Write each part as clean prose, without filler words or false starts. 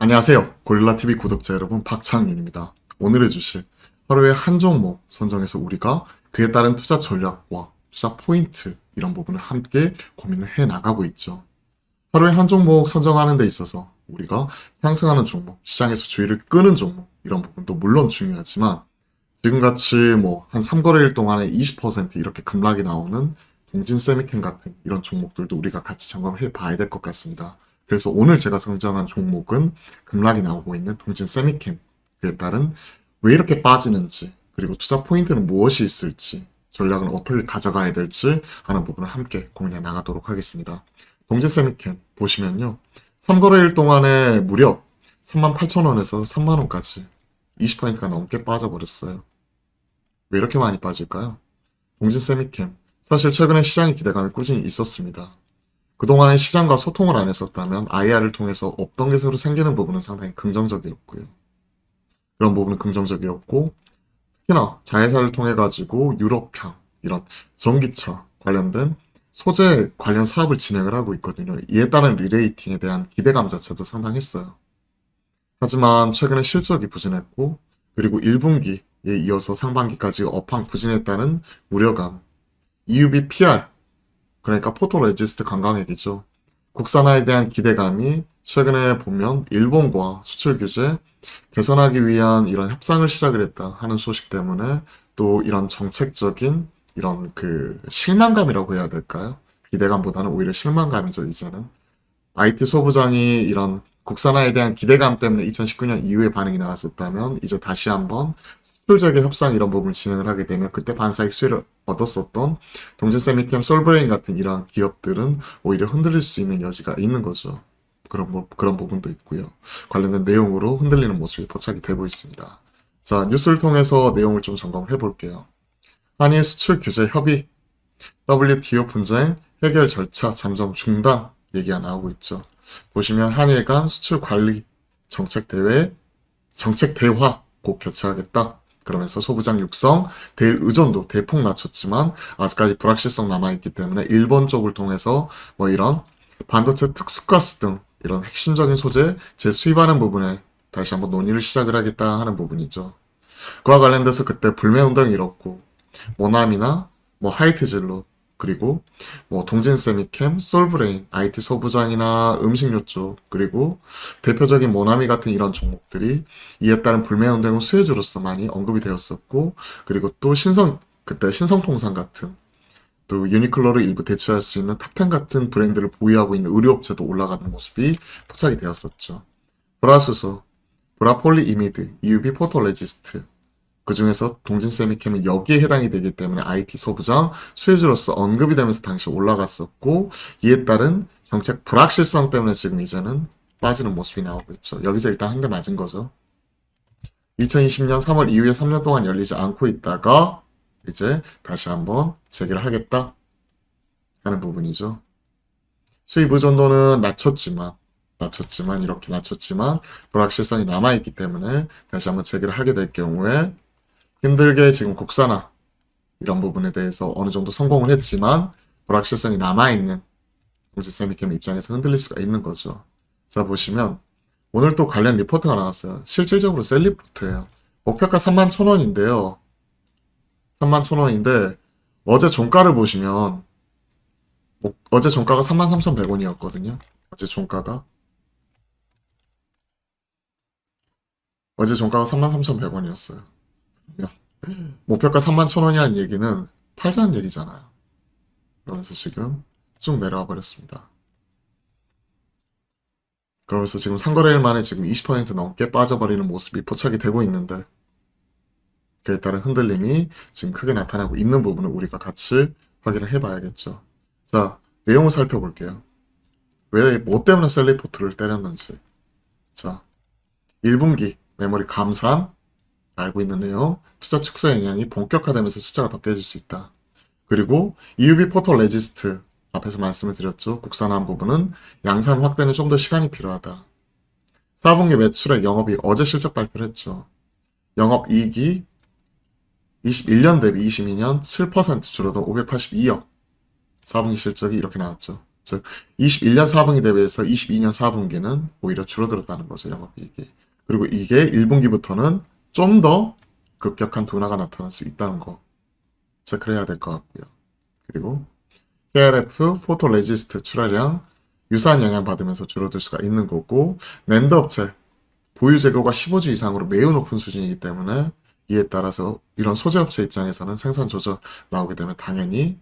안녕하세요. 고릴라TV 구독자 여러분, 박창윤입니다. 오늘 해주실 하루에 한 종목 선정해서 우리가 그에 따른 투자 전략과 투자 포인트 이런 부분을 함께 고민을 해 나가고 있죠. 하루에 한 종목 선정하는 데 있어서 우리가 상승하는 종목, 시장에서 주의를 끄는 종목 이런 부분도 물론 중요하지만 지금같이 한 3거래일 동안에 20% 이렇게 급락이 나오는 동진 세미캠 같은 이런 종목들도 우리가 같이 점검을 해 봐야 될 것 같습니다. 그래서 오늘 제가 선정한 종목은 급락이 나오고 있는 동진 세미캠, 그에 따른 왜 이렇게 빠지는지, 그리고 투자 포인트는 무엇이 있을지, 전략은 어떻게 가져가야 될지 하는 부분을 함께 고민해 나가도록 하겠습니다. 동진 세미캠 보시면요. 3거래일 동안에 무려 38,000원에서 3만원까지 20%가 넘게 빠져버렸어요. 왜 이렇게 많이 빠질까요? 동진 세미캠, 사실 최근에 시장의 기대감이 꾸준히 있었습니다. 그동안에 시장과 소통을 안 했었다면 IR을 통해서 없던 게 새로 생기는 부분은 상당히 긍정적이었고요. 그런 부분은 긍정적이었고, 특히나 자회사를 통해 가지고 유럽향 이런 전기차 관련된 소재 관련 사업을 진행을 하고 있거든요. 이에 따른 리레이팅에 대한 기대감 자체도 상당했어요. 하지만 최근에 실적이 부진했고, 그리고 1분기에 이어서 상반기까지 업황 부진했다는 우려감, EUV PR, 그러니까 포토레지스트 관광액이죠. 국산화에 대한 기대감이 최근에 보면 일본과 수출 규제 개선하기 위한 이런 협상을 시작을 했다 하는 소식 때문에 또 이런 정책적인 이런 실망감이라고 해야 될까요? 기대감보다는 오히려 실망감이죠, 이제는. IT 소부장이 이런 국산화에 대한 기대감 때문에 2019년 이후에 반응이 나왔었다면 이제 다시 한번 수출재개 협상 이런 부분을 진행을 하게 되면 그때 반사익 수혜를 얻었었던 동진 세미캠, 솔브레인 같은 이러한 기업들은 오히려 흔들릴 수 있는 여지가 있는 거죠. 그런 부분도 있고요. 관련된 내용으로 흔들리는 모습이 포착이 되고 있습니다. 자, 뉴스를 통해서 내용을 좀 점검해 볼게요. 한일 수출 규제 협의, WTO 분쟁 해결 절차 잠정 중단 얘기가 나오고 있죠. 보시면 한일 간 수출 관리 정책 대화 꼭 개최하겠다. 그러면서 소부장 육성, 대일 의존도 대폭 낮췄지만 아직까지 불확실성 남아있기 때문에 일본 쪽을 통해서 이런 반도체 특수가스 등 이런 핵심적인 소재 재수입하는 부분에 다시 한번 논의를 시작을 하겠다 하는 부분이죠. 그와 관련돼서 그때 불매운동이 일었고 모나미나 하이트진로 그리고 동진 세미캠, 솔브레인, IT 소부장이나 음식료 쪽 그리고 대표적인 모나미 같은 이런 종목들이 이에 따른 불매운동 수혜주로서 많이 언급이 되었었고 그리고 또 그때 신성통상 같은 또 유니클로를 일부 대체할 수 있는 탑10 같은 브랜드를 보유하고 있는 의류업체도 올라가는 모습이 포착이 되었었죠. 브라수소, 브라폴리 이미드, EUV 포토레지스트 그 중에서 동진 세미캠은 여기에 해당이 되기 때문에 IT 소부장 수혜주로서 언급이 되면서 당시 올라갔었고 이에 따른 정책 불확실성 때문에 지금 이제는 빠지는 모습이 나오고 있죠. 여기서 일단 한 대 맞은 거죠. 2020년 3월 이후에 3년 동안 열리지 않고 있다가 이제 다시 한번 재개를 하겠다 하는 부분이죠. 수입 의존도는 이렇게 낮췄지만 불확실성이 남아있기 때문에 다시 한번 재개를 하게 될 경우에 힘들게 지금 국산화 이런 부분에 대해서 어느 정도 성공을 했지만 불확실성이 남아있는 동진 세미캠 입장에서 흔들릴 수가 있는 거죠. 자 보시면 오늘 또 관련 리포트가 나왔어요. 실질적으로 셀 리포트예요. 목표가 31,000원인데요. 31,000원인데 어제 종가를 보시면 어제 종가가 33,100원이었거든요. 어제 종가가 33,100원이었어요. 목표가 31,000원이라는 얘기는 팔자는 얘기잖아요. 그러면서 지금 쭉 내려와 버렸습니다. 그러면서 지금 상거래일 만에 지금 20% 넘게 빠져버리는 모습이 포착이 되고 있는데 그에 따른 흔들림이 지금 크게 나타나고 있는 부분을 우리가 같이 확인을 해봐야겠죠. 자, 내용을 살펴볼게요. 뭐 때문에 셀리포트를 때렸는지. 자, 1분기 메모리 감산 알고 있는 내용, 투자 축소 영향이 본격화되면서 숫자가 더 깨질 수 있다. 그리고 EUV 포토 레지스트 앞에서 말씀을 드렸죠. 국산화한 부분은 양산 확대는 좀 더 시간이 필요하다. 4분기 매출액 영업이익 어제 실적 발표를 했죠. 영업이익이 21년 대비 22년 7% 줄어든 582억. 4분기 실적이 이렇게 나왔죠. 즉 21년 4분기 대비해서 22년 4분기는 오히려 줄어들었다는 거죠. 영업이익이. 그리고 이게 1분기부터는 좀 더 급격한 둔화가 나타날 수 있다는 거 체크를 해야 될 것 같고요. 그리고 KRF 포토레지스트 출하량 유사한 영향 받으면서 줄어들 수가 있는 거고, 낸드 업체 보유 재고가 15주 이상으로 매우 높은 수준이기 때문에 이에 따라서 이런 소재 업체 입장에서는 생산 조절 나오게 되면 당연히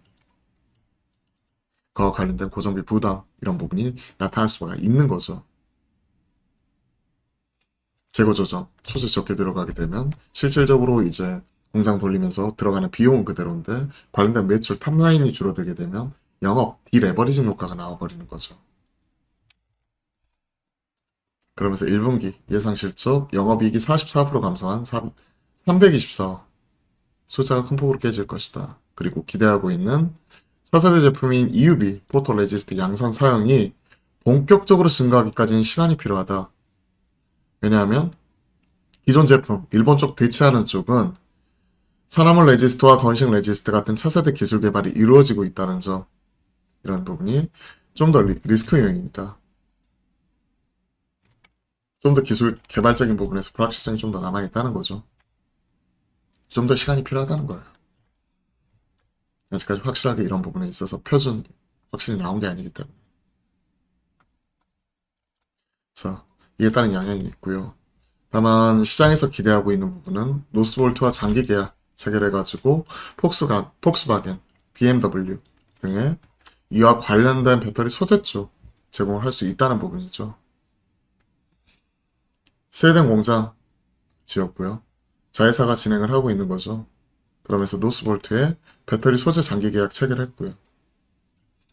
그와 관련된 고정비 부담 이런 부분이 나타날 수가 있는 거죠. 재고 조정, 소재 적게 들어가게 되면 실질적으로 이제 공장 돌리면서 들어가는 비용은 그대로인데 관련된 매출 탑라인이 줄어들게 되면 영업 디레버리징 효과가 나와버리는 거죠. 그러면서 1분기 예상 실적 영업이익이 44% 감소한 324억, 숫자가 큰 폭으로 깨질 것이다. 그리고 기대하고 있는 차세대 제품인 EUV 포토레지스트 양산 사용이 본격적으로 증가하기까지는 시간이 필요하다. 왜냐하면 기존 제품, 일본 쪽 대체하는 쪽은 산화물 레지스트와 건식 레지스트 같은 차세대 기술 개발이 이루어지고 있다는 점, 이런 부분이 좀 더 리스크 요인입니다. 좀 더 기술 개발적인 부분에서 불확실성이 좀 더 남아있다는 거죠. 좀 더 시간이 필요하다는 거예요. 아직까지 확실하게 이런 부분에 있어서 표준 확실히 나온 게 아니기 때문에. 자, 이에 따른 영향이 있고요. 다만 시장에서 기대하고 있는 부분은 노스볼트와 장기 계약 체결해가지고 폭스바겐, BMW 등의 이와 관련된 배터리 소재 쪽 제공을 할 수 있다는 부분이죠. 스웨덴 공장 지었고요. 자회사가 진행을 하고 있는 거죠. 그러면서 노스볼트에 배터리 소재 장기 계약 체결했고요.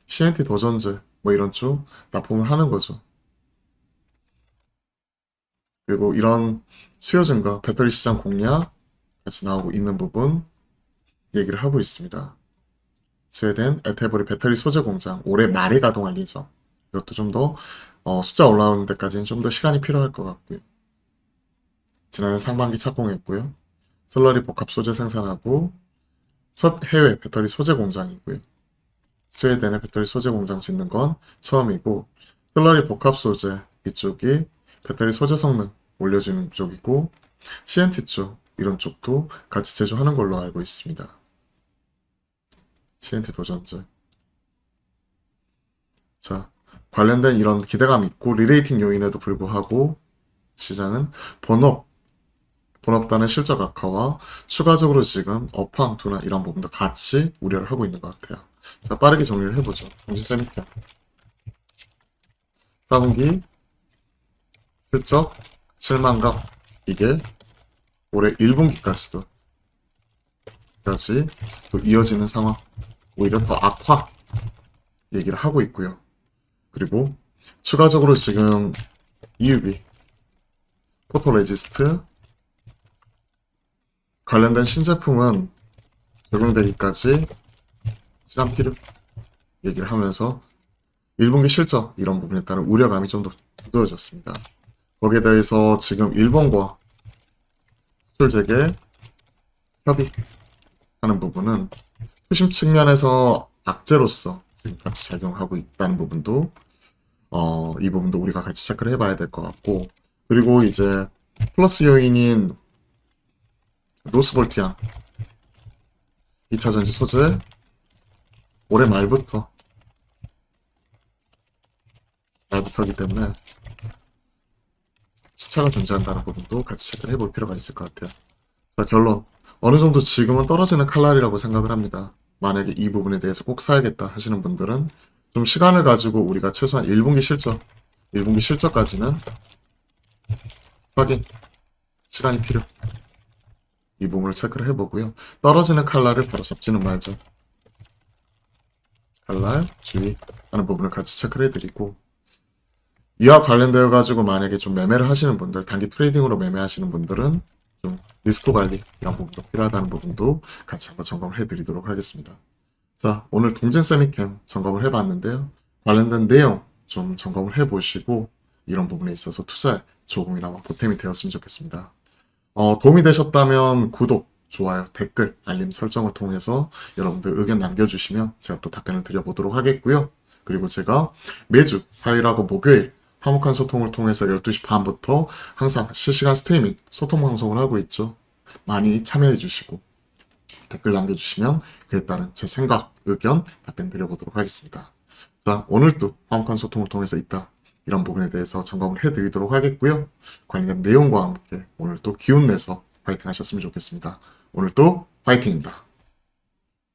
CNT 도전제 뭐 이런 쪽 납품을 하는 거죠. 그리고 이런 수요 증가, 배터리 시장 공략 같이 나오고 있는 부분 얘기를 하고 있습니다. 스웨덴 에테보리 배터리 소재 공장 올해 말에 가동할 예정. 이것도 좀 더 숫자 올라오는 데까지는 좀 더 시간이 필요할 것 같고요. 지난해 상반기 착공했고요. 슬러리 복합 소재 생산하고 첫 해외 배터리 소재 공장이고요. 스웨덴의 배터리 소재 공장 짓는 건 처음이고, 슬러리 복합 소재 이쪽이 배터리 소재 성능 올려주는 쪽이고, CNT 쪽 이런 쪽도 같이 제조하는 걸로 알고 있습니다. CNT 도전제. 자, 관련된 이런 기대감 있고 리레이팅 요인에도 불구하고 시장은 본업단의 실적 악화와 추가적으로 지금 업황 둔화 이런 부분도 같이 우려를 하고 있는 것 같아요. 자, 빠르게 정리를 해보죠. 공시 세미캠 4분기 실적 실망감, 이게 올해 1분기까지도 또 이어지는 상황, 오히려 더 악화 얘기를 하고 있고요. 그리고 추가적으로 지금 EUV 포토레지스트 관련된 신제품은 적용되기까지 시간 필요 얘기를 하면서 1분기 실적 이런 부분에 따른 우려감이 좀 더 두드러졌습니다. 거기에 대해서 지금 일본과 수출 재개 협의하는 부분은 수심 측면에서 악재로서 지금 같이 작용하고 있다는 부분도 이 부분도 우리가 같이 체크를 해봐야 될 것 같고, 그리고 이제 플러스 요인인 노스볼트양 2차전지 소재 올해 말부터이기 때문에 시차가 존재한다는 부분도 같이 체크를 해볼 필요가 있을 것 같아요. 자, 결론. 어느 정도 지금은 떨어지는 칼날이라고 생각을 합니다. 만약에 이 부분에 대해서 꼭 사야겠다 하시는 분들은 좀 시간을 가지고 우리가 최소한 1분기 실적까지는 확인, 시간이 필요. 이 부분을 체크를 해보고요. 떨어지는 칼날을 바로 잡지는 말자. 칼날, 주의 하는 부분을 같이 체크를 해드리고, 이와 관련되어 가지고 만약에 좀 매매를 하시는 분들, 단기 트레이딩으로 매매하시는 분들은 좀 리스크 관리 이런 부분도 필요하다는 부분도 같이 한번 점검을 해드리도록 하겠습니다. 자, 오늘 동진 세미캠 점검을 해봤는데요. 관련된 내용 좀 점검을 해보시고 이런 부분에 있어서 투자에 조금이나마 보탬이 되었으면 좋겠습니다. 도움이 되셨다면 구독, 좋아요, 댓글, 알림 설정을 통해서 여러분들 의견 남겨주시면 제가 또 답변을 드려보도록 하겠고요. 그리고 제가 매주 화요일하고 목요일 화목한 소통을 통해서 12시 반부터 항상 실시간 스트리밍 소통 방송을 하고 있죠. 많이 참여해 주시고 댓글 남겨주시면 그에 따른 제 생각, 의견 답변 드려보도록 하겠습니다. 자, 오늘도 화목한 소통을 통해서 이런 부분에 대해서 점검을 해드리도록 하겠고요. 관련 내용과 함께 오늘도 기운 내서 파이팅 하셨으면 좋겠습니다. 오늘도 파이팅입니다.